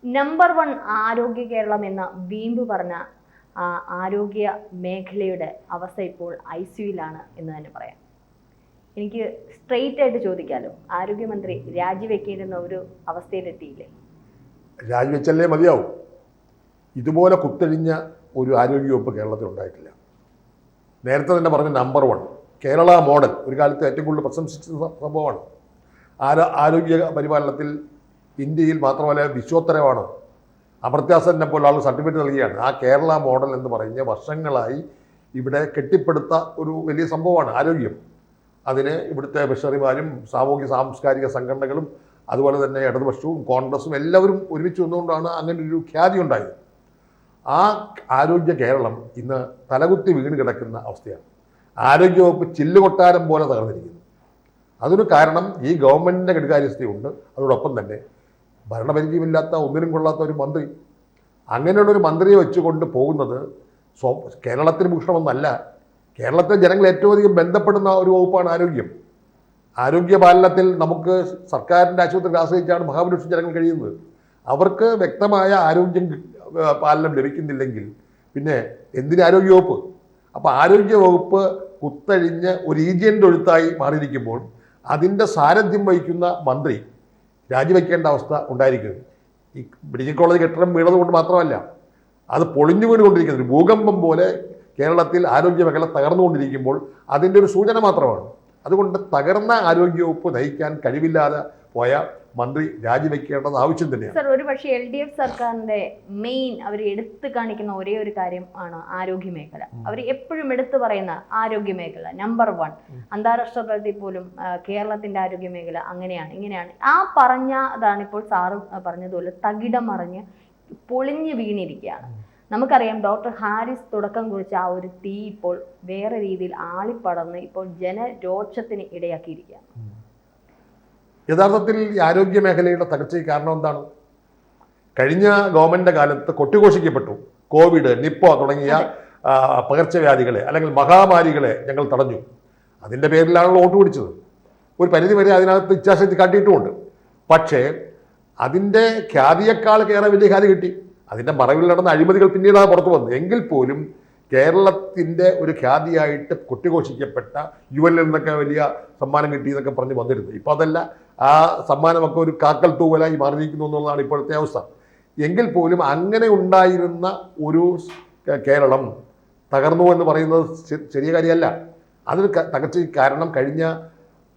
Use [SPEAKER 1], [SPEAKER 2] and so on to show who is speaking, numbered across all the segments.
[SPEAKER 1] Number 1 ആരോഗ്യ കേരളം എന്ന വീമ്പ് പറഞ്ഞ ആരോഗ്യ മേഖലയുടെ അവസ്ഥ ഇപ്പോൾ ICUയിലാണ് എന്ന് തന്നെ പറയാം. എനിക്ക് സ്ട്രെയിറ്റ് ആയിട്ട് ചോദിക്കാലോ, ആരോഗ്യമന്ത്രി രാജിവെക്കേണ്ടുന്ന ഒരു അവസ്ഥയിലെത്തിയില്ലേ?
[SPEAKER 2] രാജിവെച്ചല്ലേ മതിയാവും. ഇതുപോലെ കുത്തഴിഞ്ഞ ഒരു ആരോഗ്യവകുപ്പ് കേരളത്തിൽ ഉണ്ടായിട്ടില്ല. നേരത്തെ തന്നെ പറഞ്ഞ നമ്പർ 1 കേരള മോഡൽ ഒരു കാലത്ത് ഏറ്റവും കൂടുതൽ പ്രശംസിച്ച സംഭവമാണ്. ആരോഗ്യ പരിപാലനത്തിൽ ഇന്ത്യയിൽ മാത്രമല്ല വിശ്വോത്തരമാണ്. അമർത്യാസനെ പോലെ ആൾ സർട്ടിഫിക്കറ്റ് നൽകിയാണ്. ആ കേരള മോഡൽ എന്ന് പറഞ്ഞ വർഷങ്ങളായി ഇവിടെ കെട്ടിപ്പടുത്ത ഒരു വലിയ സംഭവമാണ് ആരോഗ്യം. അതിന് ഇവിടുത്തെ മിഷണറിമാരും സാമൂഹ്യ സാംസ്കാരിക സംഘടനകളും അതുപോലെ തന്നെ ഇടതുപക്ഷവും കോൺഗ്രസും എല്ലാവരും ഒരുമിച്ച് വന്നുകൊണ്ടാണ് അങ്ങനെ ഒരു ഖ്യാതി ഉണ്ടായത്. ആ ആരോഗ്യ കേരളം ഇന്ന് തലകുത്തി വീണ് കിടക്കുന്ന അവസ്ഥയാണ്. ആരോഗ്യവകുപ്പ് ചില്ലുകൊട്ടാരം പോലെ തകർന്നിരിക്കുന്നു. അതിന് കാരണം ഈ ഗവൺമെൻറ്റിൻ്റെ കെടുകാര്യസ്ഥയുണ്ട്. അതോടൊപ്പം തന്നെ ഭരണപരിചയമില്ലാത്ത ഒന്നിനും കൊള്ളാത്ത ഒരു മന്ത്രി. അങ്ങനെയുള്ളൊരു മന്ത്രിയെ വെച്ചുകൊണ്ട് പോകുന്നത് കേരളത്തിന് ഭൂഷണമൊന്നല്ല. കേരളത്തിലെ ജനങ്ങൾ ഏറ്റവും അധികം ബന്ധപ്പെടുന്ന ഒരു വകുപ്പാണ് ആരോഗ്യം. ആരോഗ്യപാലനത്തിൽ നമുക്ക് സർക്കാരിൻ്റെ ആശുപത്രികൾ ആശ്രയിച്ചാണ് മഹാഭൂരിപക്ഷം ജനങ്ങൾ കഴിയുന്നത്. അവർക്ക് വ്യക്തമായ ആരോഗ്യം പാലനം ലഭിക്കുന്നില്ലെങ്കിൽ പിന്നെ എന്തിന് ആരോഗ്യവകുപ്പ്? അപ്പോൾ ആരോഗ്യവകുപ്പ് കുത്തഴിഞ്ഞ് ഒരു ഈജിയൻ്റെ ഒഴുത്തായി മാറിയിരിക്കുമ്പോൾ അതിൻ്റെ സാരഥ്യം വഹിക്കുന്ന മന്ത്രി രാജിവെക്കേണ്ട അവസ്ഥ ഉണ്ടായിരിക്കുന്നത്. ഈ മെഡിക്കൽ കോളേജ് കെട്ടിടം വീണതുകൊണ്ട് മാത്രമല്ല, അത് പൊളിഞ്ഞു വീണുകൊണ്ടിരിക്കുന്നത് ഒരു ഭൂകമ്പം പോലെ കേരളത്തിൽ ആരോഗ്യ മേഖല തകർന്നുകൊണ്ടിരിക്കുമ്പോൾ അതിൻ്റെ ഒരു സൂചന മാത്രമാണ്. അതുകൊണ്ട് തകർന്ന ആരോഗ്യവകുപ്പ് നയിക്കാൻ കഴിവില്ലാതെ പോയ മന്ത്രി രാജിവെക്കേണ്ടത് ആവശ്യം തന്നെയാണ്.
[SPEAKER 1] സർ, ഒരു പക്ഷേ LDF സർക്കാരിന്റെ മെയിൻ അവർ എടുത്തു കാണിക്കുന്ന ഒരേ ഒരു കാര്യം ആണ് ആരോഗ്യ മേഖല. അവർ എപ്പോഴും എടുത്തു പറയുന്ന ആരോഗ്യ മേഖല നമ്പർ 1. അന്താരാഷ്ട്ര തലത്തിൽ പോലും കേരളത്തിന്റെ ആരോഗ്യ മേഖല അങ്ങനെയാണ് ഇങ്ങനെയാണ്. ആ പറഞ്ഞതാണ് ഇപ്പോൾ സാറ് പറഞ്ഞതുപോലെ തകിടം മറിഞ്ഞ് പൊളിഞ്ഞു വീണിരിക്കുകയാണ്. നമുക്കറിയാം ഡോക്ടർ ഹാരിസ് തുടക്കം കുറിച്ച ആ ഒരു തീ ഇപ്പോൾ വേറെ രീതിയിൽ ആളിപ്പടർന്ന് ഇപ്പോൾ ജനരോക്ഷത്തിന് ഇടയാക്കിയിരിക്കുകയാണ്.
[SPEAKER 2] യഥാർത്ഥത്തിൽ ഈ ആരോഗ്യ മേഖലയുടെ തകർച്ചയ്ക്ക് കാരണം എന്താണ്? കഴിഞ്ഞ ഗവൺമെൻറ്റിൻ്റെ കാലത്ത് കൊട്ടിഘോഷിക്കപ്പെട്ടു കോവിഡ്, നിപ്പോ തുടങ്ങിയ പകർച്ചവ്യാധികളെ അല്ലെങ്കിൽ മഹാമാരികളെ ഞങ്ങൾ തടഞ്ഞു. അതിൻ്റെ പേരിലാണല്ലോ വോട്ട് പിടിച്ചത്. ഒരു പരിധിവരെ അതിനകത്ത് ഇച്ഛാശക്തി കാട്ടിയിട്ടുമുണ്ട്. പക്ഷേ അതിൻ്റെ ഖ്യാതിയേക്കാൾ ഏറെ വലിയ ഖ്യാതി കിട്ടി. അതിൻ്റെ മറവിൽ നടന്ന അഴിമതികൾ പിന്നീടാണ് പുറത്തു വന്നത്. എങ്കിൽ പോലും കേരളത്തിൻ്റെ ഒരു ഖ്യാതിയായിട്ട് കൊട്ടിഘോഷിക്കപ്പെട്ട UN നിന്നൊക്കെ വലിയ സമ്മാനം കിട്ടിയെന്നൊക്കെ പറഞ്ഞ് വന്നിരുന്നു. ഇപ്പോൾ അതല്ല, ആ സമ്മാനമൊക്കെ ഒരു കാക്കൽ തൂവലായി മാറിയിരിക്കുന്നു എന്നുള്ളതാണ് ഇപ്പോഴത്തെ അവസ്ഥ. എങ്കിൽ പോലും അങ്ങനെ ഉണ്ടായിരുന്ന ഒരു കേരളം തകർന്നു എന്ന് പറയുന്നത് ചെറിയ കാര്യമല്ല. അതിന് തകർച്ചയ്ക്ക് കാരണം കഴിഞ്ഞ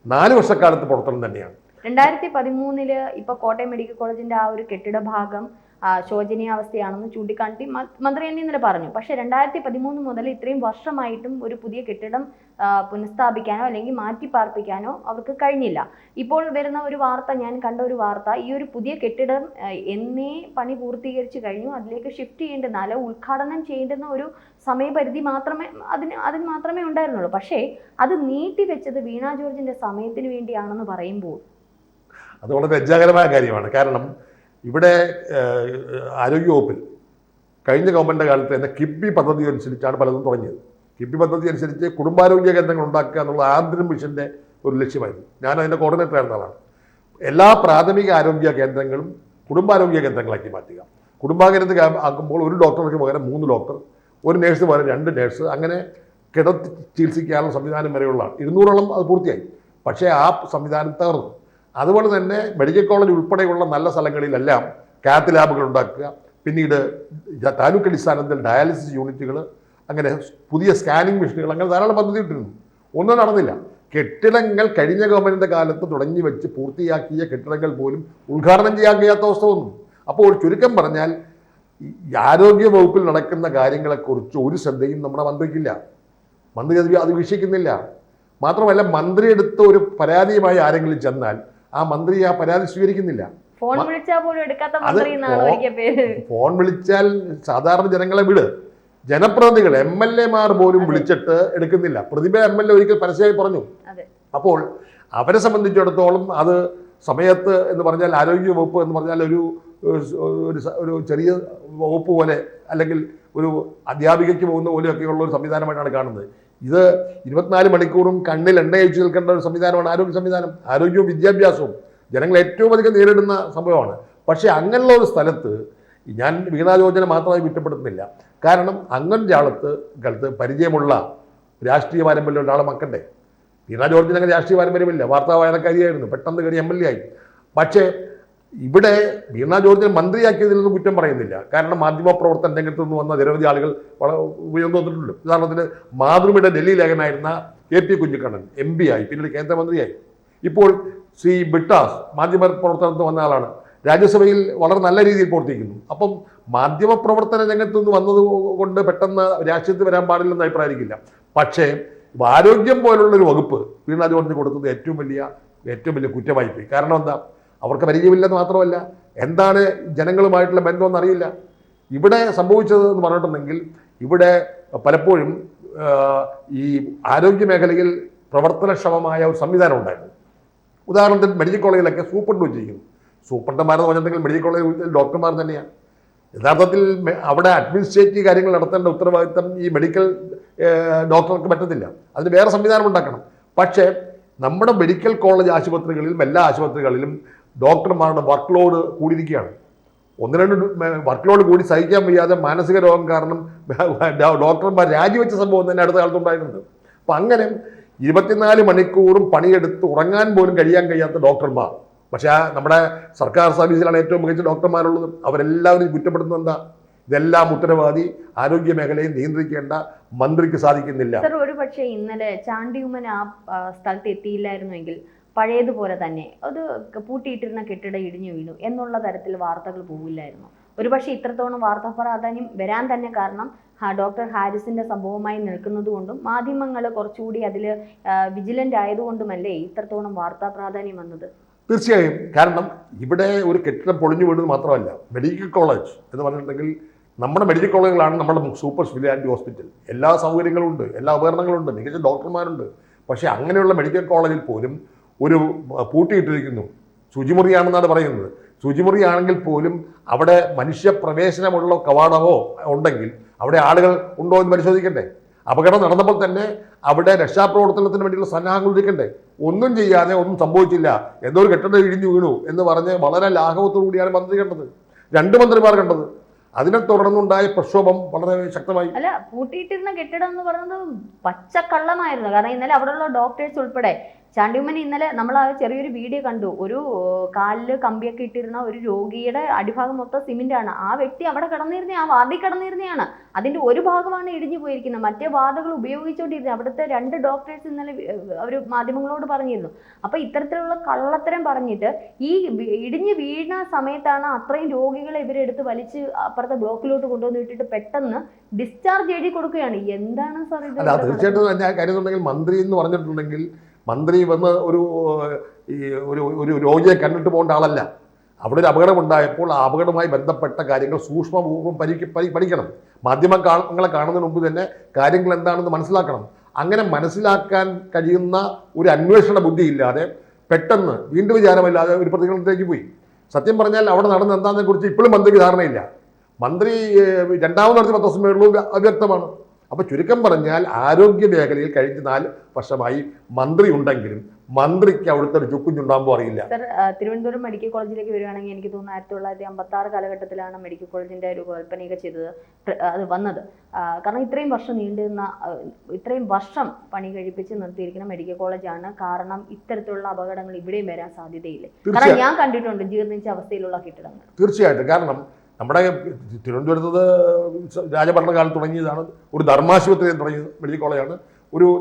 [SPEAKER 2] 4 വർഷക്കാലത്ത് പ്രവർത്തനം തന്നെയാണ്.
[SPEAKER 1] 2013 ഇപ്പോൾ കോട്ടയം മെഡിക്കൽ കോളേജിന്റെ ആ ഒരു കെട്ടിട ഭാഗം ശോചനീയാവസ്ഥയാണെന്ന് ചൂണ്ടിക്കാട്ടി മന്ത്രി തന്നെ ഇന്നലെ പറഞ്ഞു. പക്ഷേ 2013 മുതൽ ഇത്രയും വർഷമായിട്ടും ഒരു പുതിയ കെട്ടിടം പുനഃസ്ഥാപിക്കാനോ അല്ലെങ്കിൽ മാറ്റി പാർപ്പിക്കാനോ അവർക്ക് കഴിഞ്ഞില്ല. ഇപ്പോൾ വരുന്ന ഒരു വാർത്ത, ഞാൻ കണ്ട ഒരു വാർത്ത, ഈ ഒരു പുതിയ കെട്ടിടം എന്നേ പണി പൂർത്തീകരിച്ചു കഴിഞ്ഞു, അതിലേക്ക് ഷിഫ്റ്റ് ചെയ്യേണ്ടുന്ന അല്ല ഉദ്ഘാടനം ചെയ്യേണ്ടുന്ന ഒരു സമയപരിധി മാത്രമേ അതിന് മാത്രമേ ഉണ്ടായിരുന്നുള്ളൂ. പക്ഷേ അത് നീട്ടിവെച്ചത് വീണ ജോർജിന്റെ സമയത്തിന് വേണ്ടിയാണെന്ന് പറയുമ്പോൾ
[SPEAKER 2] അത് വളരെ ലജ്ജാകരമായ കാര്യമാണ്. കാരണം ഇവിടെ ആരോഗ്യവകുപ്പിൽ കഴിഞ്ഞ ഗവൺമെൻറ് കാലത്ത് തന്നെ കിബി പദ്ധതി അനുസരിച്ചാണ് പലതും തുടങ്ങിയത്. കിബി പദ്ധതി അനുസരിച്ച് കുടുംബാരോഗ്യ കേന്ദ്രങ്ങൾ ഉണ്ടാക്കുക എന്നുള്ള ആന്തരിക മിഷൻ്റെ ഒരു ലക്ഷ്യമായിരുന്നു. ഞാൻ അതിൻ്റെ കോർഡിനേറ്റർ ആയിരുന്ന ആളാണ്. എല്ലാ പ്രാഥമിക ആരോഗ്യ കേന്ദ്രങ്ങളും കുടുംബാരോഗ്യ കേന്ദ്രങ്ങളാക്കി മാറ്റുക. കുടുംബാരോഗ്യ ആക്കുമ്പോൾ ഒരു ഡോക്ടർക്ക് പകരം 3 ഡോക്ടർ, ഒരു നേഴ്സ് പകരം 2 നേഴ്സ്, അങ്ങനെ കിടത്തി ചികിത്സിക്കാനുള്ള സംവിധാനം വരെയുള്ള 200ഓളം അത് പൂർത്തിയായി. പക്ഷേ ആ സംവിധാനം തകർന്നു. അതുപോലെ തന്നെ മെഡിക്കൽ കോളേജ് ഉൾപ്പെടെയുള്ള നല്ല സ്ഥലങ്ങളിലെല്ലാം കാത്ത് ലാബുകൾ ഉണ്ടാക്കുക, പിന്നീട് താലൂക്ക് അടിസ്ഥാനത്തിൽ ഡയാലിസിസ് യൂണിറ്റുകൾ, അങ്ങനെ പുതിയ സ്കാനിങ് മെഷീനുകൾ, അങ്ങനെ ധാരാളം പദ്ധതി ഇട്ടിരുന്നു. ഒന്നും നടന്നില്ല. കെട്ടിടങ്ങൾ കഴിഞ്ഞ ഗവൺമെൻറ്റിൻ്റെ കാലത്ത് തുടങ്ങി വെച്ച് പൂർത്തിയാക്കിയ കെട്ടിടങ്ങൾ പോലും ഉദ്ഘാടനം ചെയ്യാൻ കഴിയാത്ത അവസ്ഥ വന്നു. അപ്പോൾ ചുരുക്കം പറഞ്ഞാൽ ആരോഗ്യ വകുപ്പിൽ നടക്കുന്ന കാര്യങ്ങളെക്കുറിച്ച് ഒരു ശ്രദ്ധയും നമ്മുടെ മന്ത്രിക്കില്ല. മന്ത്രി അത് വീക്ഷിക്കുന്നില്ല. മാത്രമല്ല, മന്ത്രി എടുത്ത ഒരു പരാതിയുമായി ആരെങ്കിലും ചെന്നാൽ ആ മന്ത്രി ആ പരാതി സ്വീകരിക്കുന്നില്ല.
[SPEAKER 1] ഫോൺ വിളിച്ചാൽ പോലും എടുക്കാത്ത മന്ത്രി എന്നാണ് പേര്.
[SPEAKER 2] ഫോൺ വിളിച്ചാൽ സാധാരണ ജനങ്ങളെ വിട്, ജനപ്രതിനിധികൾ MLA മാർ പോലും വിളിച്ചിട്ട് എടുക്കുന്നില്ല. പ്രതിഭ MLA ഒരിക്കൽ പരസ്യമായി പറഞ്ഞു. അപ്പോൾ അവരെ സംബന്ധിച്ചിടത്തോളം അത് സമയത്ത് എന്ന് പറഞ്ഞാൽ ആരോഗ്യ വകുപ്പ് എന്ന് പറഞ്ഞാൽ ഒരു ചെറിയ വകുപ്പ് പോലെ അല്ലെങ്കിൽ ഒരു അധ്യാപികയ്ക്ക് പോകുന്ന പോലെയൊക്കെയുള്ള ഒരു സംവിധാനമായിട്ടാണ് കാണുന്നത്. ഇത് 24 മണിക്കൂറും കണ്ണിൽ എണ്ണ ഒഴിച്ചു നിൽക്കേണ്ട ഒരു സംവിധാനമാണ് ആരോഗ്യ സംവിധാനം. ആരോഗ്യവും വിദ്യാഭ്യാസവും ജനങ്ങൾ ഏറ്റവും അധികം നേരിടുന്ന സംഭവമാണ്. പക്ഷേ അങ്ങനെയുള്ള ഒരു സ്ഥലത്ത് ഞാൻ വീണാ ജോർജിനെ മാത്രമായി കുറ്റപ്പെടുത്തുന്നില്ല. കാരണം അങ്ങനത്തെ കാലത്ത് പരിചയമുള്ള രാഷ്ട്രീയ പാരമ്പര്യമുള്ള ആളെ മക്കണ്ടേ. വീണാ ജോർജിന് അങ്ങനെ രാഷ്ട്രീയ പാരമ്പര്യമില്ല, വാർത്താ വായനക്കാരിയായിരുന്നു, പെട്ടെന്ന് കയറി MLA ആയി. പക്ഷേ ഇവിടെ വീണാ ജോർജിനെ മന്ത്രിയാക്കിയതിലൊന്നും കുറ്റം പറയുന്നില്ല. കാരണം മാധ്യമപ്രവർത്തന രംഗത്ത് നിന്ന് വന്ന നിരവധി ആളുകൾ ഉയർന്നു വന്നിട്ടുണ്ട്. ഉദാഹരണത്തിന് മാതൃഭൂമിയുടെ ഡൽഹി ലേഖനായിരുന്ന KP കുഞ്ഞിക്കണ്ണൻ MP ആയി, പിന്നീട് കേന്ദ്രമന്ത്രിയായി. ഇപ്പോൾ ശ്രീ ബിട്ടാസ് മാധ്യമപ്രവർത്തനത്തിൽ വന്ന ആളാണ്, രാജ്യസഭയിൽ വളരെ നല്ല രീതിയിൽ പ്രവർത്തിക്കുന്നു. അപ്പം മാധ്യമപ്രവർത്തന രംഗത്ത് നിന്ന് വന്നത് കൊണ്ട് പെട്ടെന്ന് രാഷ്ട്രീയത്തിൽ വരാൻ പാടില്ലെന്ന് അഭിപ്രായമില്ല. പക്ഷേ ആരോഗ്യം പോലുള്ളൊരു വകുപ്പ് വീണാ ജോർജിന് കൊടുത്തത് ഏറ്റവും വലിയ കുറ്റമായി പോയി. കാരണം എന്താ, അവർക്ക് പരിചയമില്ലെന്ന് മാത്രമല്ല, എന്താണ് ജനങ്ങളുമായിട്ടുള്ള ബന്ധമെന്ന് അറിയില്ല. ഇവിടെ സംഭവിച്ചത് എന്ന് പറഞ്ഞിട്ടുണ്ടെങ്കിൽ ഇവിടെ പലപ്പോഴും ഈ ആരോഗ്യ മേഖലയിൽ പ്രവർത്തനക്ഷമമായ ഒരു സംവിധാനം ഉണ്ടായിരുന്നു. ഉദാഹരണത്തിന് മെഡിക്കൽ കോളേജിലൊക്കെ സൂപ്രണ്ട് വെച്ചിരിക്കുന്നു. സൂപ്രണ്ടന്മാരെന്ന് പറഞ്ഞിട്ടുണ്ടെങ്കിൽ മെഡിക്കൽ കോളേജിൽ ഡോക്ടർമാർ തന്നെയാണ്. യഥാർത്ഥത്തിൽ അവിടെ അഡ്മിനിസ്ട്രേറ്റീവ് കാര്യങ്ങൾ നടത്തേണ്ട ഉത്തരവാദിത്തം ഈ മെഡിക്കൽ ഡോക്ടർക്ക് പറ്റത്തില്ല. അതിന് വേറെ സംവിധാനം ഉണ്ടാക്കണം. പക്ഷേ നമ്മുടെ മെഡിക്കൽ കോളേജ് ആശുപത്രികളിലും എല്ലാ ആശുപത്രികളിലും ഡോക്ടർമാരുടെ വർക്ക് ലോഡ് കൂടിയിരിക്കുകയാണ്. 1-2 വർക്ക് ലോഡ് കൂടി സഹിക്കാൻ വയ്യാതെ മാനസിക രോഗം കാരണം ഡോക്ടർമാർ രാജിവെച്ച സംഭവം തന്നെ അടുത്ത കാലത്തുണ്ടായിട്ടുണ്ട്. അപ്പം അങ്ങനെ 24 മണിക്കൂറും പണിയെടുത്ത് ഉറങ്ങാൻ പോലും കഴിയാത്ത ഡോക്ടർമാർ. പക്ഷേ നമ്മുടെ സർക്കാർ സർവീസിലാണ് ഏറ്റവും മികച്ച ഡോക്ടർമാരുള്ളത്. അവരെല്ലാവരും കുറ്റപ്പെടുത്തുന്നത് എന്താ, ഇതെല്ലാം ഉത്തരവാദി ആരോഗ്യ മേഖലയെ നിയന്ത്രിക്കേണ്ട മന്ത്രിക്ക് സാധിക്കുന്നില്ല.
[SPEAKER 1] സർ, ഒരു പക്ഷേ ഇന്നലെ ചാണ്ടിയുമ്മൻ ആ സ്ഥലത്ത് എത്തിയില്ലായിരുന്നുവെങ്കിൽ പഴയതുപോലെ തന്നെ അത് പൂട്ടിയിട്ടിരുന്ന കെട്ടിടം ഇടിഞ്ഞു വീണു എന്നുള്ള തരത്തിൽ വാർത്തകൾ പോവില്ലായിരുന്നു. ഒരുപക്ഷെ ഇത്രത്തോളം വാർത്താ പ്രാധാന്യം വരാൻ തന്നെ കാരണം ഡോക്ടർ ഹാരിസിന്റെ സംഭവമായി നിൽക്കുന്നത് കൊണ്ടും മാധ്യമങ്ങൾ കുറച്ചുകൂടി അതിൽ വിജിലന്റ് ആയതുകൊണ്ടുമല്ലേ ഇത്രത്തോളം വാർത്താ പ്രാധാന്യം വന്നത്?
[SPEAKER 2] തീർച്ചയായും. കാരണം ഇവിടെ ഒരു കെട്ടിടം പൊളിഞ്ഞു വീഴുന്നത് മാത്രമല്ല, മെഡിക്കൽ കോളേജ് എന്ന് പറഞ്ഞിട്ടുണ്ടെങ്കിൽ നമ്മുടെ മെഡിക്കൽ കോളേജുകളാണ് നമ്മുടെ സൂപ്പർ സ്പെഷ്യാലിറ്റി ഹോസ്പിറ്റൽ. എല്ലാ സൗകര്യങ്ങളും ഉണ്ട്, എല്ലാ ഉപകരണങ്ങളും ഉണ്ട്, മികച്ച ഡോക്ടർമാരുണ്ട്. പക്ഷേ അങ്ങനെയുള്ള മെഡിക്കൽ കോളേജിൽ പോലും ഒരു പൂട്ടിയിട്ടിരിക്കുന്നു. ശുചിമുറിയാണെന്നാണ് പറയുന്നത്. ശുചിമുറിയാണെങ്കിൽ പോലും അവിടെ മനുഷ്യപ്രവേശനമുള്ള കവാടമോ ഉണ്ടെങ്കിൽ അവിടെ ആളുകൾ ഉണ്ടോ എന്ന് പരിശോധിക്കണ്ടേ? അപകടം നടന്നപ്പോൾ തന്നെ അവിടെ രക്ഷാപ്രവർത്തനത്തിന് വേണ്ടിയുള്ള സന്നാഹങ്ങൾ ഒരുക്കണ്ടേ? ഒന്നും ചെയ്യാതെ ഒന്നും സംഭവിച്ചില്ല, എന്തോ ഒരു കെട്ടിടം ഇടിഞ്ഞു വീണു എന്ന് പറഞ്ഞ് വളരെ ലാഘവത്തോടു കൂടിയാണ് മന്ത്രി കണ്ടത്, 2 മന്ത്രിമാർ കണ്ടത്. അതിനെ തുടർന്നുണ്ടായ പ്രക്ഷോഭം വളരെ ശക്തമായി.
[SPEAKER 1] അല്ല, പൂട്ടിയിട്ടിരുന്ന കെട്ടിടം എന്ന് പറയുന്നത് പച്ചക്കള്ളമായിരുന്നു. കാരണം ഇന്നലെ അവിടെയുള്ള ഡോക്ടേഴ്സ് ഉൾപ്പെടെ ചാണ്ടിയുമ്മൻ ഇന്നലെ നമ്മൾ ആ ചെറിയൊരു വീഡിയോ കണ്ടു. ഒരു കാലില് കമ്പിയൊക്കെ ഇട്ടിരുന്ന ഒരു രോഗിയുടെ അടിഭാഗം മൊത്തം സിമെന്റ് ആണ്. ആ വ്യക്തി അവിടെ കിടന്നിരുന്ന, ആ വാർഡിൽ കിടന്നിരുന്നതാണ്. അതിന്റെ ഒരു ഭാഗമാണ് ഇടിഞ്ഞു പോയിരിക്കുന്നത്, മറ്റേ വാർഡുകൾ ഉപയോഗിച്ചുകൊണ്ടിരുന്നത്. അവിടുത്തെ 2 ഡോക്ടേഴ്സ് ഇന്നലെ അവർ മാധ്യമങ്ങളോട് പറഞ്ഞിരുന്നു. അപ്പൊ ഇത്തരത്തിലുള്ള കള്ളത്തരം പറഞ്ഞിട്ട് ഈ ഇടിഞ്ഞു വീണ സമയത്താണ് അത്രയും രോഗികളെ ഇവരെടുത്ത് വലിച്ച് അപ്പുറത്തെ ബ്ലോക്കിലോട്ട് കൊണ്ടുവന്ന് വിട്ടിട്ട് പെട്ടെന്ന് ഡിസ്ചാർജ് എഴുതി കൊടുക്കുകയാണ്. എന്താണ് സാർ ഇത്?
[SPEAKER 2] തീർച്ചയായിട്ടും കാര്യം മന്ത്രി എന്ന് പറഞ്ഞിട്ടുണ്ടെങ്കിൽ മന്ത്രി വന്ന് ഒരു രോഗിയെ കണ്ടിട്ട് പോകേണ്ട ആളല്ല. അവിടെ ഒരു അപകടമുണ്ടായപ്പോൾ ആ അപകടവുമായി ബന്ധപ്പെട്ട കാര്യങ്ങൾ സൂക്ഷ്മപൂർവ്വം പഠിക്കണം. മാധ്യമങ്ങളെ കാണുന്നതിന് മുമ്പ് തന്നെ കാര്യങ്ങൾ എന്താണെന്ന് മനസ്സിലാക്കണം. അങ്ങനെ മനസ്സിലാക്കാൻ കഴിയുന്ന ഒരു അന്വേഷണ ബുദ്ധിയില്ലാതെ പെട്ടെന്ന് വീണ്ടും വിചാരമില്ലാതെ ഒരു പ്രതികരണത്തിലേക്ക് പോയി. സത്യം പറഞ്ഞാൽ അവിടെ നടന്ന എന്താണെന്നെ കുറിച്ച് ഇപ്പോഴും മന്ത്രിക്ക് ധാരണയില്ല. മന്ത്രി രണ്ടാമത് നടത്തിയ 10 ദിവസം മേളും അവ്യക്തമാണ്. അപ്പോൾ ചുരുക്കം പറഞ്ഞാൽ ആരോഗ്യ മേഖലയിൽ കഴിഞ്ഞ 4 വർഷമായി മന്ത്രി ഉണ്ടെങ്കിലും മന്ത്രിക്ക് അവിടുത്തെ ഒരു ചുക്കുഞ്ഞുണ്ടാകുമ്പോൾ അറിയില്ല.
[SPEAKER 1] സർ, തിരുവനന്തപുരം മെഡിക്കൽ കോളേജിലേക്ക് വരികയാണെങ്കിൽ എനിക്ക് തോന്നുന്നു 1956 കാലഘട്ടത്തിലാണ് മെഡിക്കൽ കോളേജിന്റെ ഒരു കൽപ്പനയൊക്കെ ചെയ്തത്, അത് വന്നത്. കാരണം ഇത്രയും വർഷം നീണ്ടുനിന്ന, ഇത്രയും വർഷം പണി കഴിപ്പിച്ച് നിർത്തിയിരിക്കുന്ന മെഡിക്കൽ കോളേജാണ്. കാരണം ഇത്തരത്തിലുള്ള അപകടങ്ങൾ ഇവിടെയും വരാൻ സാധ്യതയില്ല. കാരണം ഞാൻ കണ്ടിട്ടുണ്ട് ജീർണിച്ച അവസ്ഥയിലുള്ള കെട്ടിടങ്ങൾ.
[SPEAKER 2] തീർച്ചയായിട്ടും. കാരണം നമ്മുടെ തിരുവനന്തപുരത്ത് രാജഭരണകാലത്ത് തുടങ്ങിയതാണ്, ഒരു ധർമാശുപത്രി തുടങ്ങിയ മെഡിക്കൽ കോളേജാണ്,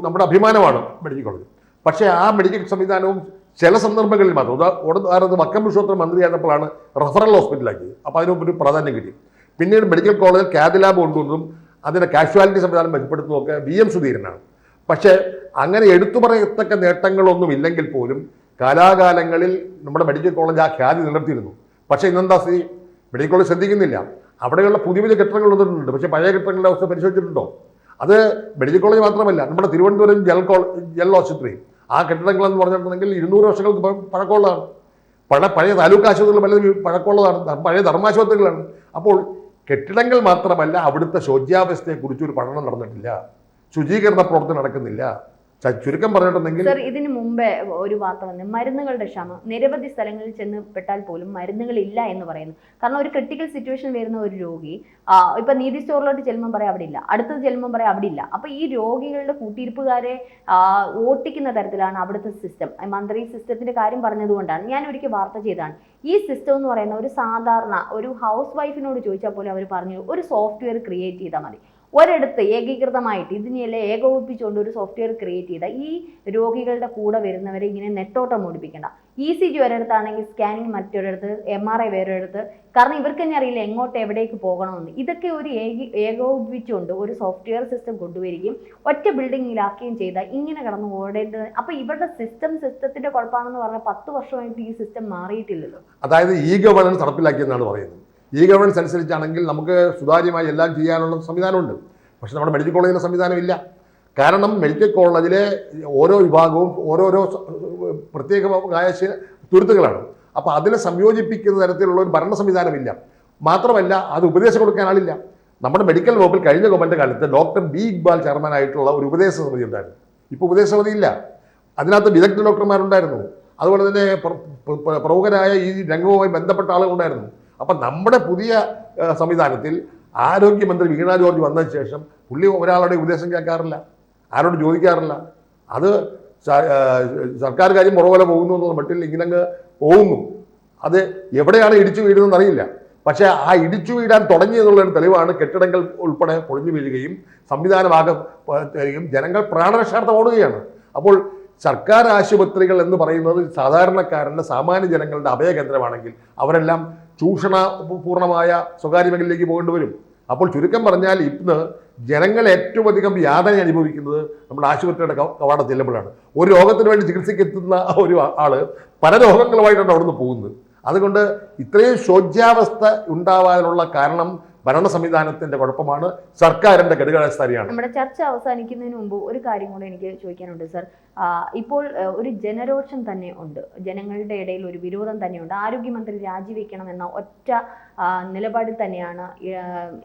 [SPEAKER 2] നമ്മുടെ അഭിമാനമാണ് മെഡിക്കൽ കോളേജ്. പക്ഷേ ആ മെഡിക്കൽ സംവിധാനവും ചില സന്ദർഭങ്ങളിൽ മാത്രം, ഉദാഹരണത്തിന് വക്കം വിശ്വത്ര മന്ത്രിയായിരുന്നപ്പോഴാണ് റഫറൽ ഹോസ്പിറ്റലാക്കിയത്. അപ്പോൾ അതിനൊരു പ്രാധാന്യം കിട്ടി. പിന്നീട് മെഡിക്കൽ കോളേജിൽ കാത് ലാബ് കൊണ്ടുവന്നതും അതിൻ്റെ കാഷ്വാലിറ്റി സംവിധാനം മെച്ചപ്പെടുത്തുന്നതൊക്കെ VM സുധീരനാണ്. പക്ഷേ അങ്ങനെ എടുത്തു പറയത്തക്ക നേട്ടങ്ങളൊന്നും ഇല്ലെങ്കിൽ പോലും കാലാകാലങ്ങളിൽ നമ്മുടെ മെഡിക്കൽ കോളേജ് ആ ഖ്യാതി നിലനിർത്തിയിരുന്നു. പക്ഷേ ഇന്നെന്താ മെഡിക്കൽ കോളേജ് ശ്രദ്ധിക്കുന്നില്ല. അവിടെയുള്ള പുതിയ കെട്ടിടങ്ങൾ വന്നിട്ടുണ്ട്. പക്ഷേ പഴയ കെട്ടിടങ്ങളുടെ അവസ്ഥ പരിശോധിച്ചിട്ടുണ്ടോ? അത് മെഡിക്കൽ കോളേജ് മാത്രമല്ല, നമ്മുടെ തിരുവനന്തപുരം ജനറൽ ആശുപത്രി, ആ കെട്ടിടങ്ങളെന്ന് പറഞ്ഞിട്ടുണ്ടെങ്കിൽ 200 വർഷങ്ങൾക്ക് പഴക്കമുള്ളതാണ്. പഴയ താലൂക്ക് ആശുപത്രികൾ പലതും പഴക്കമുള്ളതാണ്, പഴയ ധർമാശുപത്രികളാണ്. അപ്പോൾ കെട്ടിടങ്ങൾ മാത്രമല്ല, അവിടുത്തെ ശോച്യാവസ്ഥയെക്കുറിച്ച് ഒരു പഠനം നടന്നിട്ടില്ല, ശുചീകരണ പ്രവർത്തനം നടക്കുന്നില്ല, ചുരുക്കം പറഞ്ഞിട്ടുണ്ടെങ്കിൽ
[SPEAKER 1] സർ, ഇതിനു മുമ്പേ ഒരു വാർത്ത വന്നു, മരുന്നുകളുടെ ക്ഷാമം. നിരവധി സ്ഥലങ്ങളിൽ ചെന്ന് പെട്ടാൽ പോലും മരുന്നുകളില്ല എന്ന് പറയുന്നു. കാരണം ഒരു ക്രിട്ടിക്കൽ സിറ്റുവേഷൻ വരുന്ന ഒരു രോഗി ഇപ്പൊ നീതി സ്റ്റോറിലോട്ട് ചെല്ലുമ്പോൾ പറയാം അവിടെ ഇല്ല, അടുത്തത് ചെല്ലുമ്പോൾ പറയാം അവിടെ ഇല്ല. അപ്പൊ ഈ രോഗികളുടെ കൂട്ടിയിരിപ്പുകാരെ ഓട്ടിക്കുന്ന തരത്തിലാണ് അവിടുത്തെ സിസ്റ്റം. മന്ത്രി സിസ്റ്റത്തിന്റെ കാര്യം പറഞ്ഞതുകൊണ്ടാണ് ഞാൻ ഒരിക്കൽ വാർത്ത ചെയ്തതാണ്. ഈ സിസ്റ്റം എന്ന് പറയുന്ന ഒരു സാധാരണ ഒരു ഹൗസ് വൈഫിനോട് ചോദിച്ചാൽ പോലും അവർ പറഞ്ഞു ഒരു സോഫ്റ്റ്വെയർ ക്രിയേറ്റ് ചെയ്താൽ മതി. ഒരിടത്ത് ഏകീകൃതമായിട്ട് ഇതിനെല്ലാം ഏകോപിപ്പിച്ചുകൊണ്ട് ഒരു സോഫ്റ്റ്വെയർ ക്രിയേറ്റ് ചെയ്താൽ ഈ രോഗികളുടെ കൂടെ വരുന്നവരെ ഇങ്ങനെ നെട്ടോട്ടം ഓടിപ്പിക്കേണ്ട. ECG ഒരിടത്താണെങ്കിൽ സ്കാനിങ് മറ്റൊരിടത്ത്, MRI വേറൊരിടത്ത്. കാരണം ഇവർക്ക് തന്നെ അറിയില്ല എങ്ങോട്ട് എവിടേക്ക് പോകണമെന്ന്. ഇതൊക്കെ ഒരു ഏകോപിപ്പിച്ചുകൊണ്ട് ഒരു സോഫ്റ്റ്വെയർ സിസ്റ്റം കൊണ്ടുവരികയും ഒറ്റ ബിൽഡിങ്ങിലാക്കുകയും ചെയ്താൽ ഇങ്ങനെ കിടന്ന് ഓടേണ്ടത്. അപ്പോൾ ഇവരുടെ സിസ്റ്റത്തിന്റെ കുഴപ്പമാണെന്ന് പറഞ്ഞാൽ 10 വർഷമായിട്ട് ഈ സിസ്റ്റം മാറിയിട്ടില്ലല്ലോ.
[SPEAKER 2] അതായത് ഗവേണൻസ് നടപ്പിലാക്കിയെന്നാണ് പറയുന്നത്. ഗവേണൻസ് അനുസരിച്ചാണെങ്കിൽ നമുക്ക് സുതാര്യമായി എല്ലാം ചെയ്യാനുള്ള സംവിധാനമുണ്ട്. പക്ഷെ നമ്മുടെ മെഡിക്കൽ കോളേജിന് സംവിധാനമില്ല. കാരണം മെഡിക്കൽ കോളേജിലെ ഓരോ വിഭാഗവും ഓരോരോ പ്രത്യേകമായ തുരുത്തുകളാണ്. അപ്പോൾ അതിനെ സംയോജിപ്പിക്കുന്ന തരത്തിലുള്ള ഒരു ഭരണ സംവിധാനമില്ല. മാത്രമല്ല അത് ഉപദേശം കൊടുക്കാൻ ആളില്ല. നമ്മുടെ മെഡിക്കൽ വകുപ്പിൽ കഴിഞ്ഞ ഗവൺമെൻറ് കാലത്ത് ഡോക്ടർ B. ഇക്ബാൽ ചെയർമാനായിട്ടുള്ള ഒരു ഉപദേശ സമിതി ഉണ്ടായിരുന്നു. ഇപ്പോൾ ഉപദേശ സമിതി ഇല്ല. അതിനകത്ത് വിദഗ്ധ ഡോക്ടർമാരുണ്ടായിരുന്നു. അതുപോലെ തന്നെ പ്രമുഖരായ ഈ രംഗവുമായി ബന്ധപ്പെട്ട ആളുകളുണ്ടായിരുന്നു. അപ്പം നമ്മുടെ പുതിയ സംവിധാനത്തിൽ ആരോഗ്യമന്ത്രി വീണ ജോർജ് വന്നതിന് ശേഷം പുള്ളി ഒരാളുടെ ഉപദേശം കേൾക്കാറില്ല, ആരോട് ചോദിക്കാറില്ല. അത് സർക്കാർ കാര്യം പുറകെ പോകുന്നു എന്നുള്ള മട്ടിൽ ഇങ്ങനെ പോകുന്നു. അത് എവിടെയാണ് ഇടിച്ചു വീഴുന്നതെന്ന് അറിയില്ല. പക്ഷേ ആ ഇടിച്ചു വീഴാൻ തുടങ്ങിയെന്നുള്ളൊരു തെളിവാണ് കെട്ടിടങ്ങൾ ഉൾപ്പെടെ പൊളിഞ്ഞു വീഴുകയും സംവിധാനമാകെ ജനങ്ങൾ പ്രാണരക്ഷാർത്ഥം ഓടുകയാണ്. അപ്പോൾ സർക്കാർ ആശുപത്രികൾ എന്ന് പറയുന്നത് സാധാരണക്കാരൻ്റെ സാമാന്യ ജനങ്ങളുടെ അഭയകേന്ദ്രമാണെങ്കിൽ അവരെല്ലാം ചൂഷണപൂർണമായ സ്വകാര്യ മേഖലയിലേക്ക് പോകേണ്ടി വരും. അപ്പോൾ ചുരുക്കം പറഞ്ഞാൽ ഇന്ന് ജനങ്ങൾ ഏറ്റവും അധികം യാതന അനുഭവിക്കുന്നത് നമ്മുടെ ആശുപത്രിയുടെ കവാടം ചെല്ലുമ്പോഴാണ്. ഒരു രോഗത്തിന് വേണ്ടി ചികിത്സയ്ക്ക് എത്തുന്ന ഒരു ആള് പല രോഗങ്ങളുമായിട്ടാണ് അവിടുന്ന് പോകുന്നത്. അതുകൊണ്ട് ഇത്രയും ശോച്യാവസ്ഥ ഉണ്ടാവാനുള്ള കാരണം ഭരണ സംവിധാനത്തിന്റെ കുഴപ്പമാണ്, സർക്കാരിന്റെ ഘടകസ്ഥാനിയാണ്.
[SPEAKER 1] നമ്മുടെ ചർച്ച അവസാനിക്കുന്നതിന് മുമ്പ് ഒരു കാര്യം കൂടെ എനിക്ക് ചോദിക്കാനുണ്ട് സർ. ഇപ്പോൾ ഒരു ജനരോഷം തന്നെ ഉണ്ട്, ജനങ്ങളുടെ ഇടയിൽ ഒരു വിരോധം തന്നെയുണ്ട്. ആരോഗ്യമന്ത്രി രാജിവെക്കണം എന്ന ഒറ്റ നിലപാടിൽ തന്നെയാണ്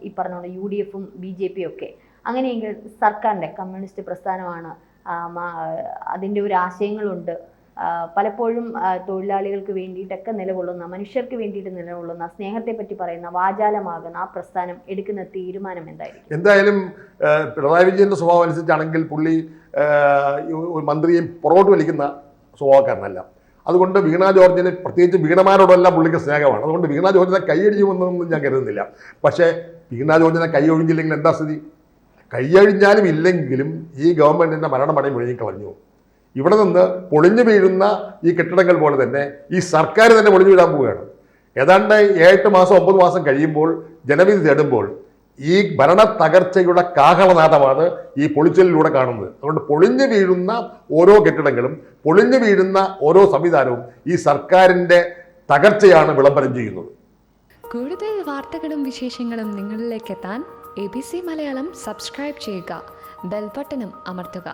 [SPEAKER 1] ഈ പറഞ്ഞ UDF-ഉം BJP ഒക്കെ. അങ്ങനെയെങ്കിൽ സർക്കാരിൻ്റെ കമ്മ്യൂണിസ്റ്റ് പ്രസ്ഥാനമാണ്, അതിൻ്റെ ഒരു ആശയങ്ങളുണ്ട്. പലപ്പോഴും തൊഴിലാളികൾക്ക് വേണ്ടിയിട്ടൊക്കെ നിലകൊള്ളുന്ന, മനുഷ്യർക്ക് വേണ്ടിയിട്ട് നിലകൊള്ളുന്ന, സ്നേഹത്തെ പറ്റി പറയുന്ന, വാചാലമാകുന്ന ആ പ്രസ്ഥാനം എടുക്കുന്ന തീരുമാനം എന്തായിരിക്കും?
[SPEAKER 2] എന്തായാലും പിണറായി വിജയന്റെ സ്വഭാവം അനുസരിച്ചാണെങ്കിൽ പുള്ളി ഒരു മന്ത്രിയെ പുറകോട്ട് വലിക്കുന്ന സ്വഭാവക്കാരനല്ല. അതുകൊണ്ട് വീണ ജോർജിന്, പ്രത്യേകിച്ച് വീണമാരോടെല്ലാം പുള്ളിക്ക് സ്നേഹമാണ്. അതുകൊണ്ട് വീണ ജോർജിനെ കൈയടിക്കുമെന്നൊന്നും ഞാൻ കരുതുന്നില്ല. പക്ഷേ വീണ ജോർജിനെ കൈ ഒഴിഞ്ഞില്ലെങ്കിൽ എന്താ സ്ഥിതി? കൈയഴിഞ്ഞാലും ഇല്ലെങ്കിലും ഈ ഗവൺമെൻറ്റിൻ്റെ മരണമടയും മുഴുകിക്കളഞ്ഞു. ഇവിടെ നിന്ന് പൊളിഞ്ഞു വീഴുന്ന ഈ കെട്ടിടങ്ങൾ പോലെ തന്നെ ഈ സർക്കാർ തന്നെ പൊളിഞ്ഞു വീഴാൻ പോവുകയാണ്. ഏതാണ്ട് 8 മാസം 9 മാസം കഴിയുമ്പോൾ ജനവിധി തേടുമ്പോൾ ഈ ഭരണ തകർച്ചയുടെ കാഹളനാദമാണ് ഈ പൊളിച്ചലിലൂടെ കാണുന്നത്. അതുകൊണ്ട് പൊളിഞ്ഞു വീഴുന്ന ഓരോ കെട്ടിടങ്ങളും, പൊളിഞ്ഞു വീഴുന്ന ഓരോ സംവിധാനവും ഈ സർക്കാരിൻ്റെ തകർച്ചയാണ് വിളംബരം ചെയ്യുന്നത്.
[SPEAKER 3] കൂടുതൽ വാർത്തകളും വിശേഷങ്ങളും നിങ്ങളിലേക്ക് എത്താൻ ABC മലയാളം സബ്സ്ക്രൈബ് ചെയ്യുക, ബെൽ ബട്ടണും അമർത്തുക.